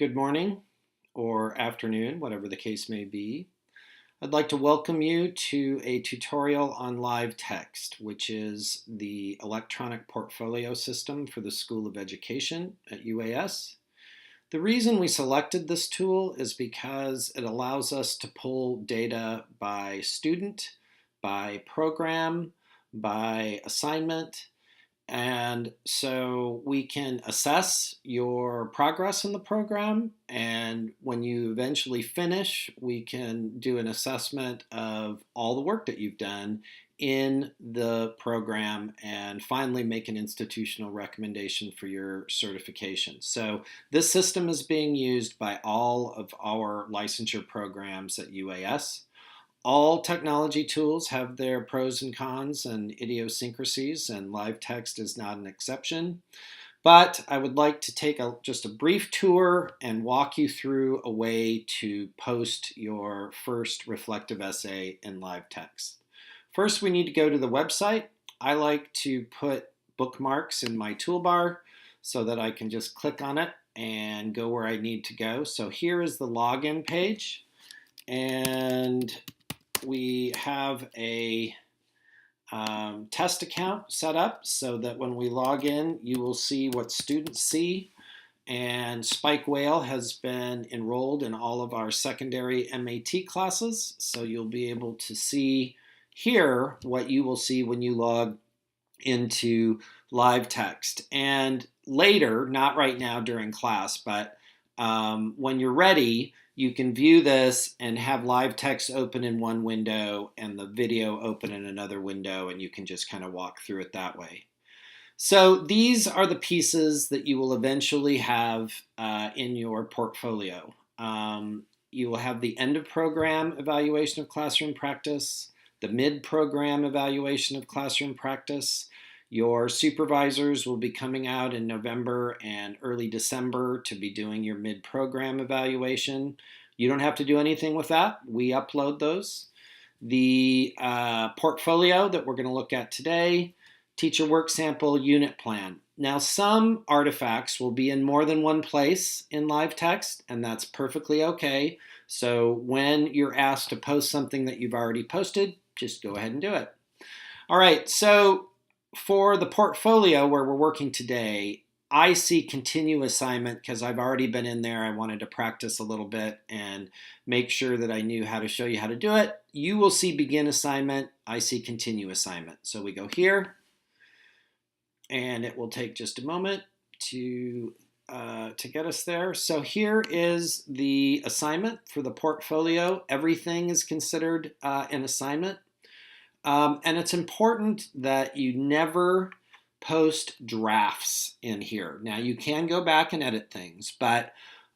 Good morning or afternoon, whatever the case may be. I'd like to welcome you to a tutorial on LiveText, which is the electronic portfolio system for the School of Education at UAS. The reason we selected this tool is because it allows us to pull data by student, by program, by assignment, and so we can assess your progress in the program, and when you eventually finish, we can do an assessment of all the work that you've done in the program and finally make an institutional recommendation for your certification. So this system is being used by all of our licensure programs at UAS. All technology tools have their pros and cons and idiosyncrasies, and LiveText is not an exception. But I would like to take just a brief tour and walk you through a way to post your first reflective essay in LiveText. First, we need to go to the website. I like to put bookmarks in my toolbar so that I can just click on it and go where I need to go. So here is the login page, and we have a test account set up so that when we log in, you will see what students see. And Spike Whale has been enrolled in all of our secondary MAT classes, so you'll be able to see here what you will see when you log into LiveText. And later, not right now during class, but when you're ready, you can view this and have LiveText open in one window and the video open in another window, and you can just kind of walk through it that way. So these are the pieces that you will eventually have in your portfolio. You will have the end of program evaluation of classroom practice, the mid-program evaluation of classroom practice. Your supervisors will be coming out in November and early December to be doing your mid-program evaluation. You don't have to do anything with that. We upload those. The portfolio that we're going to look at today, teacher work sample, unit plan. Now, some artifacts will be in more than one place in LiveText, and that's perfectly okay. So when you're asked to post something that you've already posted, just go ahead and do it. All right, so for the portfolio where we're working today, I see continue assignment because I've already been in there. I wanted to practice a little bit and make sure that I knew how to show you how to do it. You will see begin assignment. I see continue assignment. So we go here, and it will take just a moment to get us there. So here is the assignment for the portfolio. Everything is considered an assignment. And it's important that you never post drafts in here. Now, you can go back and edit things, but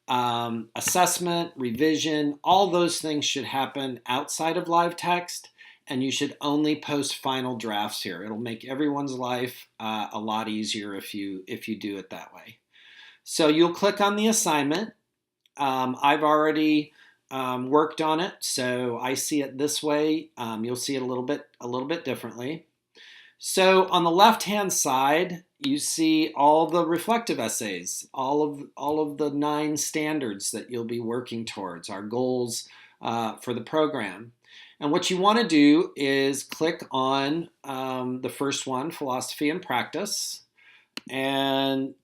assessment, revision, all those things should happen outside of LiveText, and you should only post final drafts here. It'll make everyone's life a lot easier if you do it that way. So you'll click on the assignment. I've already worked on it, so I see it this way. You'll see it a little bit differently. So on the left-hand side, you see all the reflective essays, all of the 9 standards that you'll be working towards, our goals for the program. And what you want to do is click on the first one, philosophy and practice, and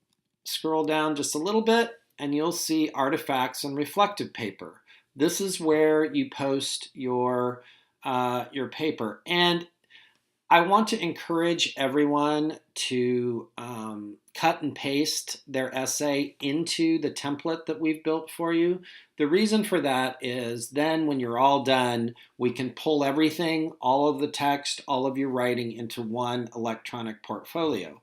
scroll down just a little bit, and you'll see artifacts and reflective paper. This is where you post your paper. And I want to encourage everyone to cut and paste their essay into the template that we've built for you. The reason for that is then when you're all done, we can pull everything, all of the text, all of your writing into one electronic portfolio.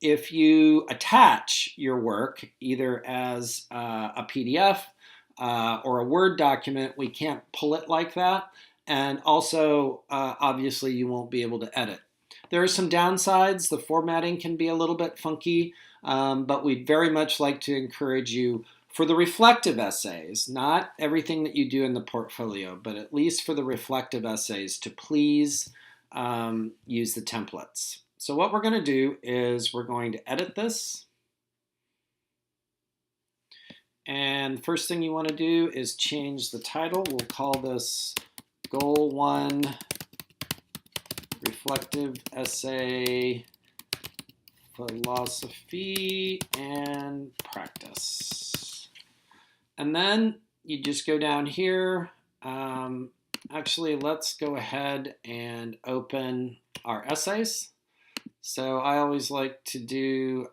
If you attach your work either as a PDF or a Word document, we can't pull it like that. And also, obviously, you won't be able to edit. There are some downsides. The formatting can be a little bit funky, but we'd very much like to encourage you for the reflective essays, not everything that you do in the portfolio, but at least for the reflective essays, to please use the templates. So what we're going to do is we're going to edit this. And the first thing you want to do is change the title. We'll call this Goal 1 Reflective Essay Philosophy and Practice. And then you just go down here. Actually, let's go ahead and open our essays. So I always like to do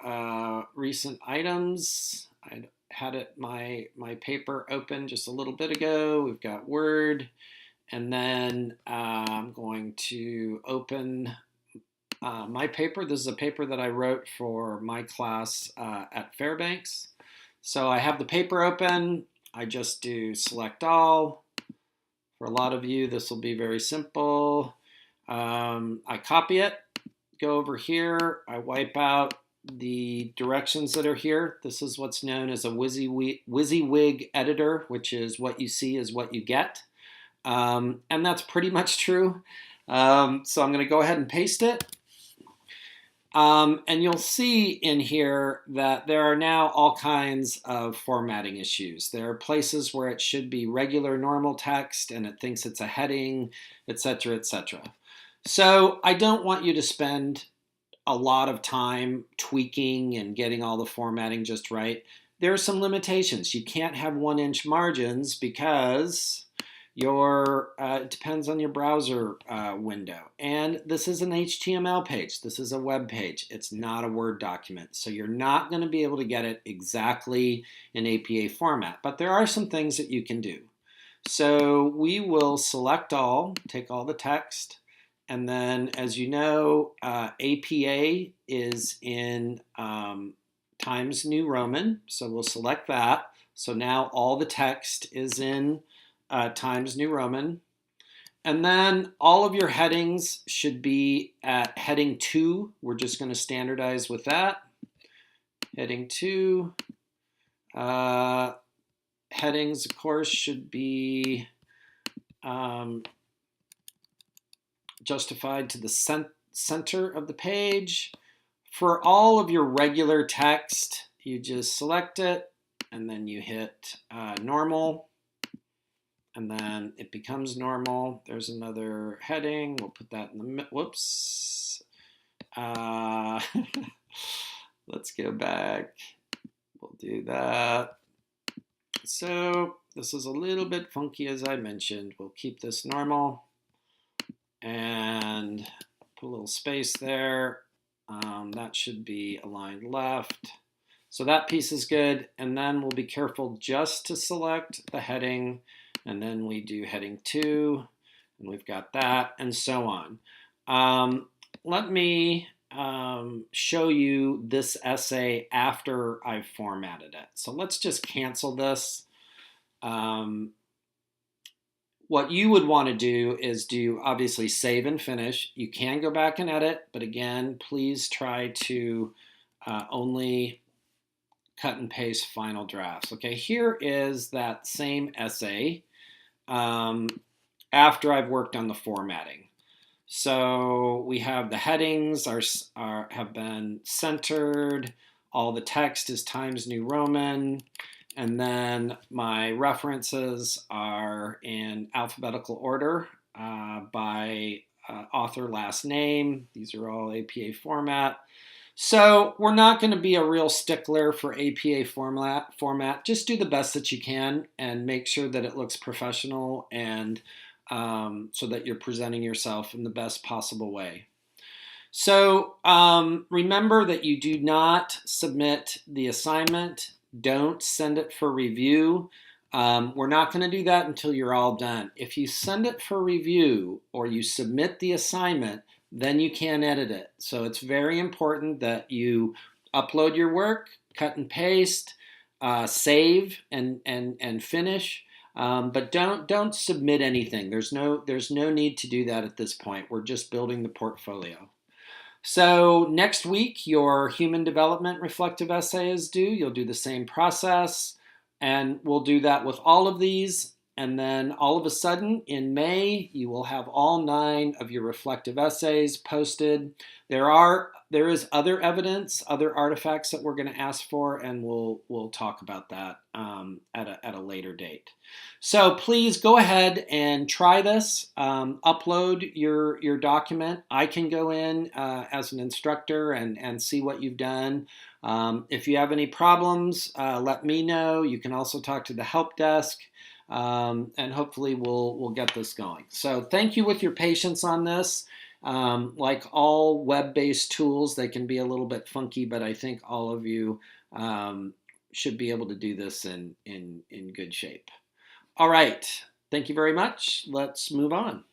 recent items. I had my paper open just a little bit ago. We've got Word, and then I'm going to open my paper. This is a paper that I wrote for my class at Fairbanks. So I have the paper open. I just do select all. For a lot of you, this will be very simple. I copy it, go over here, I wipe out the directions that are here. This is what's known as a WYSIWYG editor, which is what you see is what you get. And that's pretty much true. So I'm going to go ahead and paste it. And you'll see in here that there are now all kinds of formatting issues. There are places where it should be regular normal text and it thinks it's a heading, etc., etc. So I don't want you to spend a lot of time tweaking and getting all the formatting just right. There are some limitations. You can't have 1-inch margins because it depends on your browser window. And this is an HTML page. This is a web page. It's not a Word document. So you're not going to be able to get it exactly in APA format. But there are some things that you can do. So we will select all, take all the text, and then as you know, APA is in Times New Roman. So we'll select that. So now all the text is in Times New Roman. And then all of your headings should be at heading 2. We're just going to standardize with that. Heading 2. Headings, of course, should be justified to the center of the page. For all of your regular text, you just select it and then you hit normal. And then it becomes normal. There's another heading. We'll put that in the middle. Whoops. Let's go back. We'll do that. So this is a little bit funky, as I mentioned. We'll keep this normal and put a little space there. That should be aligned left. So that piece is good. And then we'll be careful just to select the heading. And then we do heading 2, and we've got that, and so on. Let me show you this essay after I've formatted it. So let's just cancel this. What you would want to do is do, obviously, save and finish. You can go back and edit, but again, please try to only cut and paste final drafts. Okay, here is that same essay. After I've worked on the formatting. So we have the headings have been centered, all the text is Times New Roman, and then my references are in alphabetical order by author last name. These are all APA format. So we're not going to be a real stickler for APA format. Just do the best that you can and make sure that it looks professional and so that you're presenting yourself in the best possible way. So remember that you do not submit the assignment. Don't send it for review. We're not going to do that until you're all done. If you send it for review or you submit the assignment, then you can edit it. So it's very important that you upload your work, cut and paste, save and finish. But don't submit anything. There's no need to do that at this point. We're just building the portfolio. So next week, your human development reflective essay is due. You'll do the same process, and we'll do that with all of these. And then all of a sudden in May, you will have all 9 of your reflective essays posted. There is other evidence, other artifacts that we're going to ask for, and we'll talk about that at a later date. So please go ahead and try this. Upload your document. I can go in as an instructor and see what you've done. If you have any problems, let me know. You can also talk to the help desk. And hopefully we'll get this going. So thank you with your patience on this. Like all web-based tools, they can be a little bit funky, but I think all of you should be able to do this in good shape. All right. Thank you very much. Let's move on.